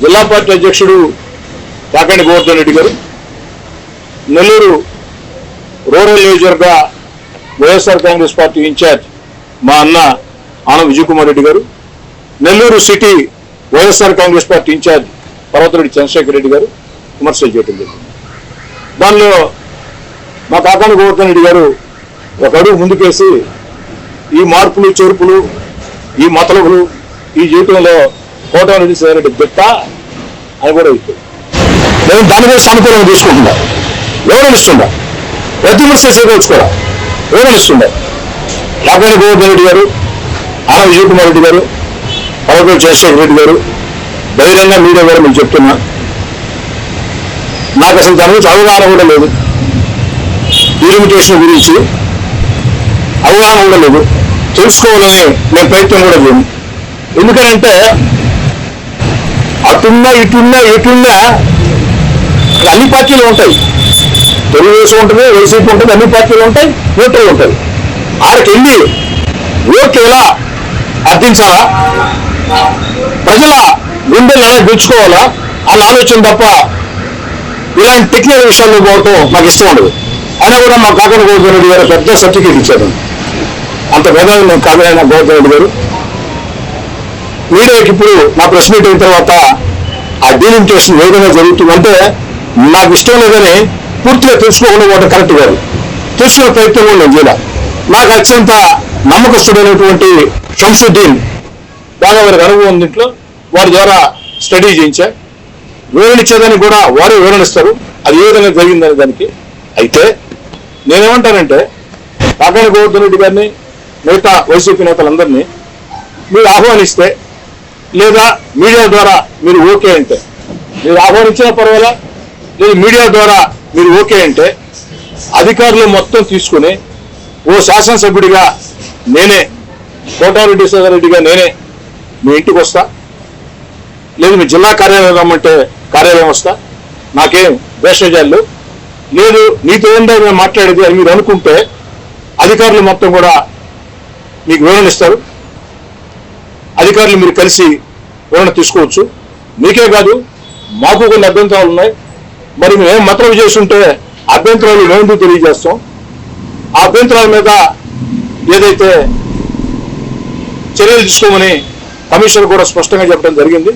జిల్లా పార్టీ అధ్యక్షుడు కాకాని గోవర్ధన్ రెడ్డి గారు, నెల్లూరు రూరల్ నియోజకవర్గ వైఎస్ఆర్ కాంగ్రెస్ పార్టీ ఇన్ఛార్జ్ మా అన్న Anam Vijay Kumar Reddy garu, Nellore city YSR Congress party incharge Parvathareddy Chandrasekhar Reddy garu విమర్శలు చేయడం జరిగింది. దానిలో మా కాకాని గోవర్ధన్ రెడ్డి గారు ఒక అడుగు ముందుకేసి ఈ మార్పులు చేర్పులు, ఈ మతలబులు, ఈ జీవితంలో కోటమిరెడ్డి శ్రీధర్రెడ్డి బిట్ట అని కూడా ఇచ్చారు. నేను దాని మీద సానుకూలంగా తీసుకుంటున్నా. వివరణిస్తుందా? ప్రతి విమర్శ చేకూర్చుకోరా, వివరణిస్తుందా? కాకాని గోవర్ధన్ రెడ్డి గారు, ఆనం విజయ్ కుమార్ రెడ్డి గారు, పర్వతరెడ్డి చంద్రశేఖర్ రెడ్డి గారు బహిరంగ మీడియా కూడా నేను చెప్తున్నా, నాకు అసలు దాని గురించి అవగాహన కూడా లేదు. డీలిమిటేషన్ గురించి అవగాహన కూడా లేదు. తెలుసుకోవాలని నేను ప్రయత్నం కూడా చేయను. ఎందుకనంటే అటున్నా ఇటున్నా అన్ని పార్టీలు ఉంటాయి. తెలుగుదేశం ఉంటుంది, వైసీపీ ఉంటుంది, అన్ని పార్టీలు ఉంటాయి, న్యూట్రల్ ఉంటాయి. ఆడికి వెళ్ళి ఓట్లు ఎలా అర్థించాలా, ప్రజల గుండెలు ఎలా పెంచుకోవాలా అన్న ఆలోచన తప్ప ఇలాంటి టెక్నికల్ విషయాల్లో పోవటం నాకు ఇష్టం ఉండదు. అయినా కూడా మా కాకాని గోవర్ధన్ రెడ్డి గారు పెద్ద సర్టిఫికేట్ ఇచ్చారు. అంత పెద్దగా నేను కాకాని గోవర్ధన్ రెడ్డి గారు మీడియాకి ఇప్పుడు నా ప్రెస్ మీట్ అయిన తర్వాత ఆ డీలిమిటేషన్ ఏ విధంగా జరుగుతుందంటే నాకు ఇష్టం లేదని పూర్తిగా తెలుసుకోకుండా పోవడం కరెక్ట్ కాదు. తెలుసుకునే ప్రయత్నం కూడా నేను చేయాలి. నాకు అత్యంత నమ్మకస్తుడైనటువంటి షంసుద్దీన్ బాగా వారికి అనుభవం ఉంది. ఇంట్లో వారి ద్వారా స్టడీ చేయించా. వివరణ ఇచ్చేదానికి కూడా వారే వివరణిస్తారు అది ఏ విధంగా జరిగిందనే దానికి. అయితే నేనేమంటానంటే కాకాని గోవర్ధన్ రెడ్డి గారిని, మిగతా వైసీపీ నేతలందరినీ మీరు ఆహ్వానిస్తే, లేదా మీడియా ద్వారా మీరు ఓకే అంటే, మీరు ఆహ్వానించినా పర్వాలా, లేదా మీడియా ద్వారా మీరు ఓకే అంటే అధికారులు మొత్తం తీసుకుని ఓ శాసనసభ్యుడిగా నేనే, కోటారెడ్డి శ్రీధర్రెడ్డిగా నేనే మీ ఇంటికి వస్తా, లేదు మీ జిల్లా కార్యాలయం రమ్మంటే కార్యాలయం వస్తా, నాకేం భేషజాలు లేదు, నీతో ఏందో మేము మాట్లాడేది అని మీరు అనుకుంటే అధికారులు మొత్తం కూడా మీకు వివరణిస్తారు. అధికారులు మీరు కలిసి వివరణ తీసుకోవచ్చు. మీకే కాదు మాకు కొన్ని అభ్యంతరాలు ఉన్నాయి. మరి మేము మతలబు చేస్తుంటే అభ్యంతరాలు మేమెందుకు తెలియజేస్తాం. ఆ అభ్యంతరాల మీద ఏదైతే చర్యలు తీసుకోమని కమిషనర్ కూడా స్పష్టంగా చెప్పడం జరిగింది.